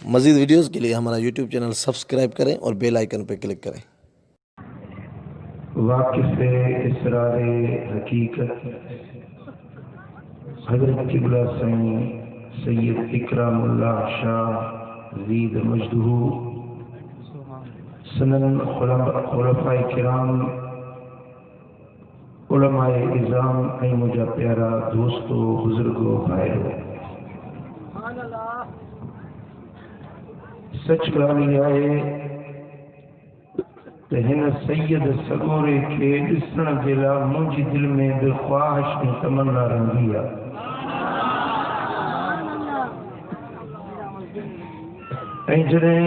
मज़ीद वीडियोस के लिए हमारा यूट्यूब चैनल सब्सक्राइब करें और बेल आइकन पर क्लिक करें। वाक़िफ़े इसरारे हकीकत हज़रत क़िबला साईं सैयद इकरामुल्लाह शाह ज़ीद मजदहू सनन खुलफ़ाए किराम उलमाए इज़ाम ऐं मुंहिंजा प्यारा दोस्तो बुज़ुर्गो भाइयो, सच ॻाल्हि इहा आहे त हिन सैयद सॻोरे खे ॾिसण जे लाइ मुंहिंजी दिलि में बि ख़्वाहिश ऐं तमन्ना रहंदी आहे। ऐं जॾहिं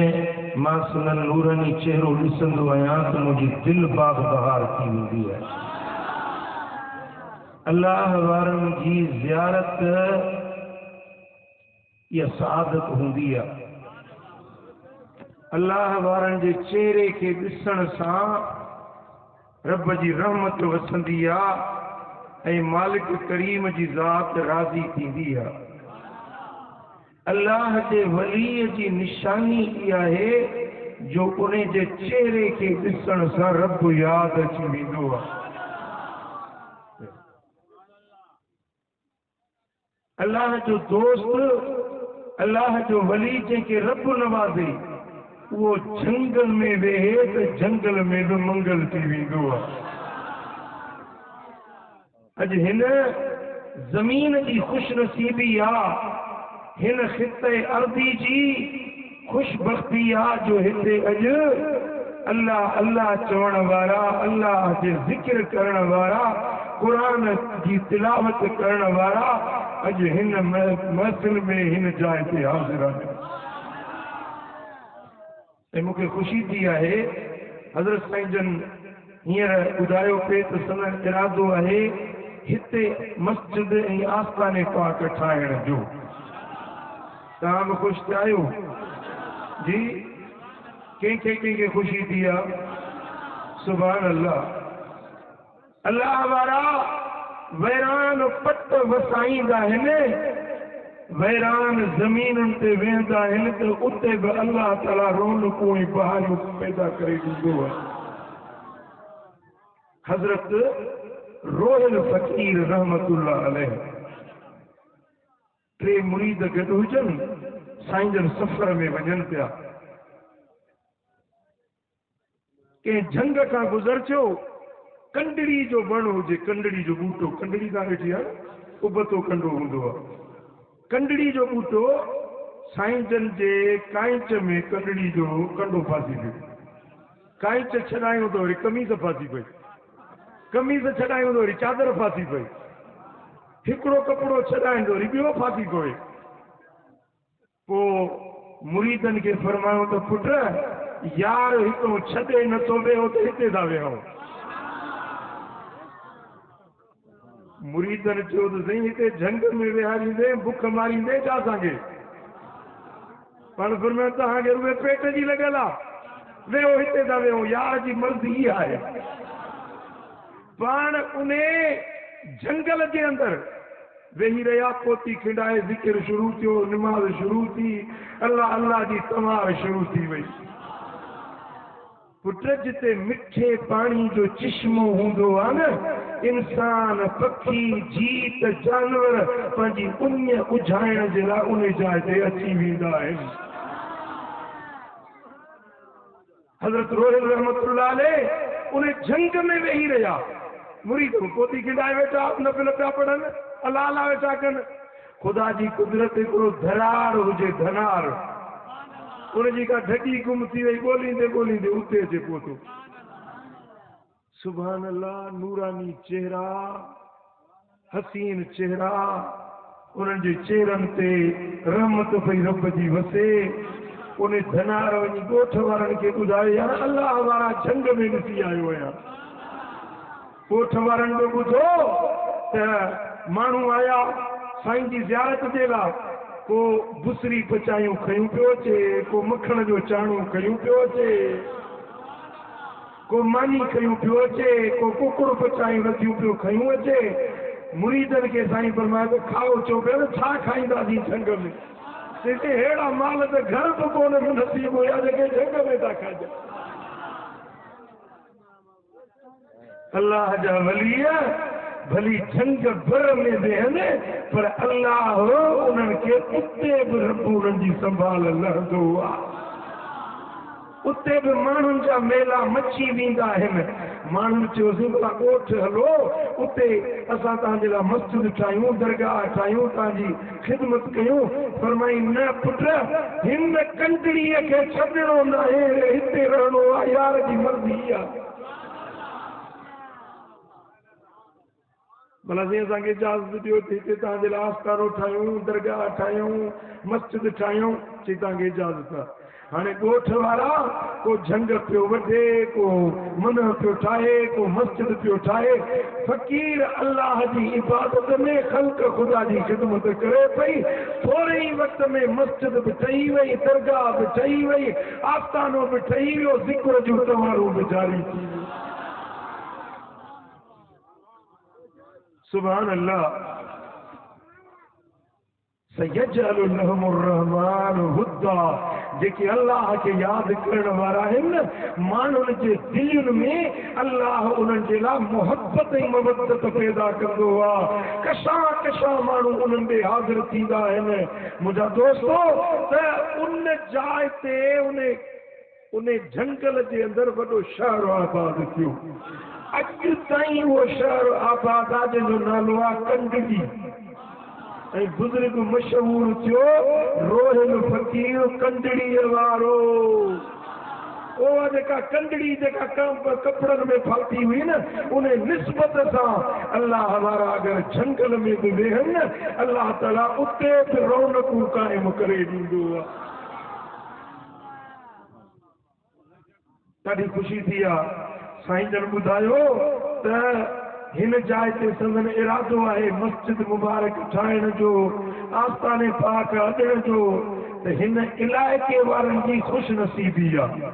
मां संदन नूरानी चेहरो ॾिसंदो आहियां त मुंहिंजी दिलि बाग़ बहार थी वेंदी आहे। अल्लाह वारनि जी ज़ियारत इहा सआदत हूंदी आहे। अल्लाह वारनि जे चेहरे खे ॾिसण सां रब जी रहमत वसंदी आहे ऐं मालिक करीम जी ज़ात राज़ी थींदी आहे। अल्लाह जे वलीअ जी निशानी इहा आहे जो उन जे चेहरे खे ॾिसण सां रब यादि अची वेंदो आहे। अल्लाह जो दोस्त, अल्लाह जो वली जंहिंखे रब नवाज़े, वो जंगल में वेहे तो जंगल में भी मंगल थी वेंदो आहे। अॼु हिन ज़मीन जी खुशनसीबी आहे, हिन ख़िते अर्दी जी खुशबख्ती आहे जो हिते अॼु अल्लाह अल्लाह चवण वारा, अल्लाह जे ज़िक्र करण वारा, क़ुरान जी तिलावत करण वारा अॼु हिन महफ़िल में हिन जाइ ते हाज़िर आहिनि। ऐं मूंखे ख़ुशी थी आहे हज़रत साईं जन हींअर ॿुधायो पिए त संदन इरादो आहे हिते मस्जिद ऐं आस्थाने पाक ठाहिण जो। तव्हां बि ख़ुशि थिया आहियो जी? कंहिंखे ख़ुशी थी आहे? सुभान अल्लाह। अल्लाह वारा वैरान पट वसाईंदा आहिनि, वैरान ज़मीनुनि ते वेंदा आहिनि त उते बि अल्लाह ताला रौनकूं ऐं बहारियूं पैदा करे ॾींदो आहे। हज़रत रोहिल फ़कीर रहमतुल्लाह अलैह टे मुरीद गॾु हुजनि, साईं जन सफ़र में वञनि पिया। कंहिं झंग खां गुज़रजो, कंडड़ी जो वण हुजे, कंडड़ी जो बूटो, कंडड़ी खां वेठी आहे उबतो कंडो हूंदो आहे। कंडड़ी जो बूटो, साईं जन जे कांच में कंडड़ी जो कंडो फासी पियो। कांच छॾायूं त वरी कमीज़ फासी पई, कमीज़ छॾायूं त वरी चादर फासी पई, हिकिड़ो कपिड़ो छॾायूं त वरी ॿियो फासी पए। पोइ मुरीदनि खे फरमायो त पुट यार हिकिड़ो छॾे नथो वेहो त हिते था वेहूं। मुरीदनि चयो त साईं हिते झंग में विहारींदे बुख मारींदे छा असांखे? पाण फरमायो तव्हांखे रुॻो पेट जी लॻल आहे, वेहो हिते था वेहूं, यार जी मर्ज़ी इहा आहे। पाण उन जंगल जे अंदरि वेही रहिया, पोती खिंडाए ज़िक्र शुरू थियो, निमाज़ शुरू थी, अल्लाह अल्लाह जी तमार शुरू थी वई। पुट जिते मिठे पाणी जो चिश्मो हूंदो आहे न, इंसान पखी जीत जानवर पंहिंजी उञ बुझाइण जे लाइ उन जाइ ते अची वेंदा आहिनि। हज़रत रोहिल रहमतुल्लाह अलैह उन जंग में वेही रहिया, मुरीद पोती खिंडाए वेठा, नफ़िल पिया पढ़नि, अल्लाह अल्लाह वेठा कनि। ख़ुदा जी कुदरत हिकिड़ो धनार हुजे, धनार, उनजी का ढकी गुम थी वई, ॻोल्हींदे ॻोल्हींदे उते अचे पहुतो। सुभान अल्लाह, नूरानी चेहरा, हसीन चेहरा, उन्हनि जे चेहरनि ते रहमत पई रब जी वसे। उन धनार वञी ॻोठ वारनि खे ॿुधायो, यार अल्लाह वारा जंग में ॾिसी आयो आहियां। ॻोठ वारनि जो ॿुधो त माण्हू आया साईं जी ज़ियारत जे लाइ, को बुसरी पचायूं खयूं पियो अचे, को मखण जो चाणो खयूं पियो अचे, को मानी खयूं पियो अचे, को कुकुड़ पचायूं रखियूं पियो खयूं अचे। मुरीदनि खे साईं फरमायो त खाओ। चओ पिया न छा खाईंदासीं झंग में? जैसे हेड़ा माल तो घर तो कोने में नसीब होया जेके जंग में था खाजा अल्लाह जा वलिया भली जंग भर में देने पर अल्लाह हो उनके उते भी रब उनकी संभाल लहंदो उते भी माण्हुनि जा मेला मची वेंदा आहिनि माण्हुनि चयो सिंपला ॻोठ हलो उते असां तव्हांजे लाइ मस्जिद ठाहियूं दरगाह ठाहियूं तव्हांजी ख़िदमत कयूं फरमाई न पुट हिन कंटड़ीअ खे छॾिणो न आहे हिते रहणो आहे यार जी मर्ज़ी आहे भला जीअं असांखे इजाज़त ॾियो त हिते तव्हांजे लाइ आस्थानो ठाहियूं दरगाह ठाहियूं मस्जिद ठाहियूं चई तव्हांखे इजाज़त आहे हाणे ॻोठ वारा को झंग पियो वढे को मन पियो ठाहे को मस्जिद पियो ठाहे फ़क़ीर अल्लाह जी इबादत में ख़ल्क़ ख़ुदा जी ख़िदमत करे पई थोरे ई वक़्त में मस्जिद बि ठही वई दरगाह बि ठही वई आस्थानो बि ठही वियो ज़िक्र जूं तवारूं बि जारी थी वियूं सुभान अल्लाह सयजअलु लहुमुर रहमान हुद्दा जेके अल्लाह के याद करण वारा आहिनि माण्हुनि जे दिलनि में अल्लाह उन्हनि जे लाइ मोहब्बत ऐं मवदत पैदा कंदो आहे कशा कशा माण्हू उन्हनि ॾे हाज़िर थींदा आहिनि मुंहिंजा दोस्तो त उन जाइ ते उन जंगल जे अंदरि वॾो शहर आबाद थियो अॼु ताईं उहो शहर आबाद आहे जंहिंजो नालो आहे कंडगी ऐं बुज़ुर्ग मशहूर थियो रोहिल फ़कीर कंडड़ीअ वारो उहा जेका कंडड़ी जेका कपिड़नि में फाती हुई न उन निस्बत सां अल्लाह वारा अगरि जंगल में बि वेहनि न अल्लाह ताला उते बि रौनकूं क़ाइमु करे ॾींदो आहे ॾाढी ख़ुशी थी आहे साईं जन ॿुधायो त हिन जाइ ते संदन इरादो आहे मस्जिद मुबारक ठाहिण जो आस्थाने पाक अॾण जो त हिन इलाइक़े वारनि जी ख़ुशि नसीबी आहे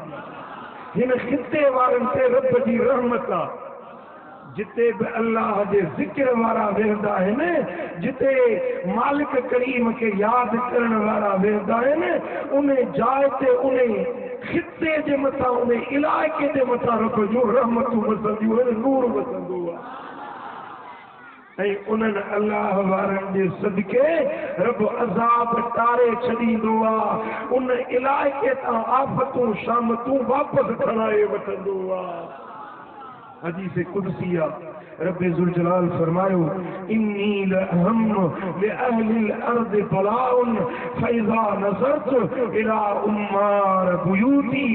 हिन ख़िते वारनि ते रब जी रहमत आहे जिते बि अल्लाह जे ज़िक्र वारा वेहंदा आहिनि जिते मालिक करीम खे यादि करण वारा वेहंदा आहिनि उन जाइ ते उन खिते जे मथां उन इलाइक़े जे मथां रब जूं रहमतूं वसंदियूं आहिनि नूर वसंदो आहे ऐं उन्हनि अल्लाह वारनि जे सदके रब अज़ाब टारे छॾींदो आहे उन इलाइक़े तां आफ़तूं शामतूं वापसि खणाए वठंदो आहे हदीस कुदसी रब ज़ुल जलाल फरमायो इन्नी लअहम लिअहलिल अर्द बलाउन फइज़ा नज़रतु इला उम्मार बुयूती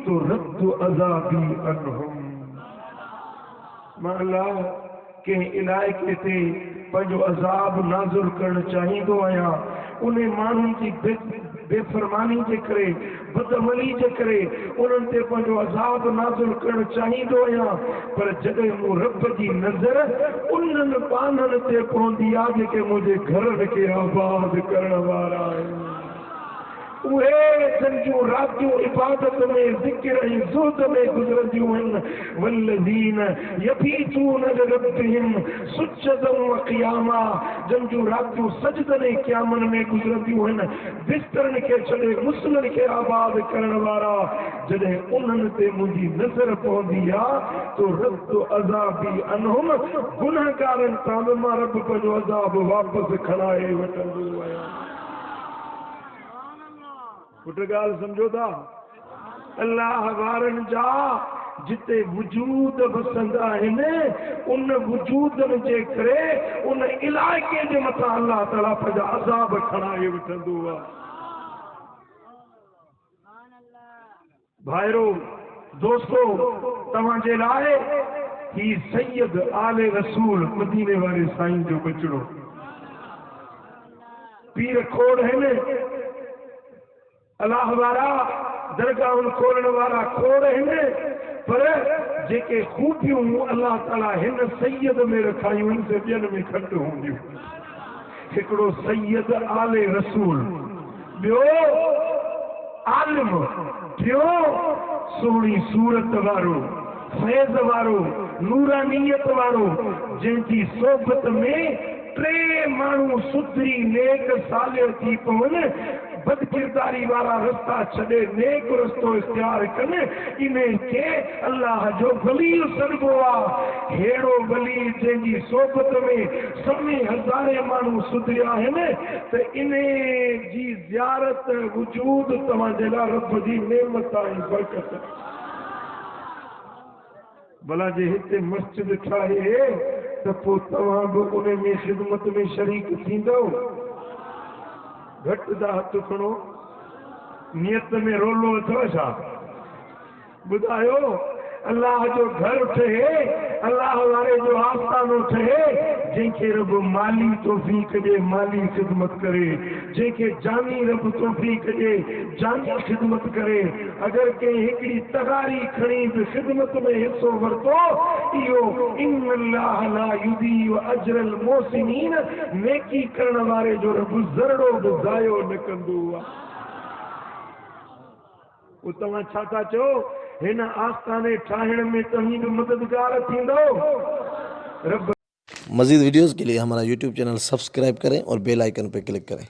तुरद्दु अज़ाबी अन्हुम मां अल्लाह के इलाइक़े ते पंहिंजो अज़ाब नाज़िल करणु चाहींदो आहियां उन माण्हुनि जी बेफ़रमानी जे करे बदअमली जे करे उन्हनि ते पंहिंजो अज़ाब नाज़िल करणु चाहींदो आहियां पर जॾहिं मूं रब जी नज़र उन्हनि बाननि ते पवंदी आहे जेके मुंहिंजे घरनि खे आबाद करण वारा आहिनि उहे जंहिंजूं रातियूं इबादत में ज़िक्र ऐं ज़ुहद में गुज़रंदियूं आहिनि वल्लज़ीन यबीतून लिरब्बिहिम सुज्जदन व क़ियामा जंहिंजूं रातियूं सजदनि ऐं क़यामनि में गुज़रंदियूं आहिनि बिस्तरनि खे छॾे मुस्लनि खे आबाद करण वारा जॾहिं उन्हनि ते मुंहिंजी नज़र पवंदी आहे तो रब अज़ाबी अनहुम गुनहगारनि तां बि मां रब पंहिंजो अज़ाब वापसि खणाए वठंदो आहियां पुट ॻाल्हि सम्झो था अल्लाह वारनि जा जिते वजूद वसंदा आहिनि उन वजूदनि जे करे उन इलाइक़े जे मथां अल्लाह ताला पंहिंजा अज़ाब खणाए वठंदो आहे भाइरो दोस्तो तव्हांजे लाइ ही सैयद आले रसूल मदीने वारे साईं जो बचड़ो पीर खोड़ आहिनि अल्लाह वारा दरगाह खोलण वारा खोड़ आहिनि पर जेके खूबियूं अल्लाह ताला हिन सैयद में रखायूं आहिनि से ॿियनि में घटि हूंदियूं हिकिड़ो सैयद आले रसूल ॿियो आलिम टियों सुहिणी सूरत वारो फैज़ वारो नूरानियत वारो जंहिंजी सोबत में टे माण्हू सुधरी नेक साले थी पवनि बदकिरदारी वारा रास्ता छॾे नेक रस्तो इख्तियार कनि इन्हें के अल्लाह जो वली सॾिबो आहे। हेड़ो वली जंहिंजी सोबत में समी हज़ारे माण्हू सुधरिया आहिनि त इन जी ज़ियारत वजूद तव्हांजे लाइ रब जी नेमत ऐं बरकत। भला जे हिते मस्जिद ठाहे त पोइ तव्हां बि उन में ख़िदमत में शरीक थींदव। घटि था हथ खणो, नियत में रोलो अथव छा? ॿुधायो अल्लाह जो घर ठहे, अल्लाह वारे जो आस्थानो ठहे, जंहिंखे रब माली तौफ़ीक़ ॾे माली ख़िदमत करे, जंहिंखे जानी रब तौफ़ीक़ ॾे जानी ख़िदमत करे। अगरि कंहिं हिकिड़ी तगारी खणी बि ख़िदमत में हिसो वरितो, इहो इन्नल्लाह ला युदीउ अजरल मोहसिनीन, नेकी करण वारे जो रब ज़रड़ो बि ज़ायो न कंदो आहे। पोइ तव्हां छा था चओ हिन आस्थाने ठाहिण में तव्हीं बि मददगार थींदो? रब मज़ीद वीडियोज़ के लिए हमारा यूट्यूब चैनल सब्सक्राइब करें और बेल आइकन पर क्लिक करें।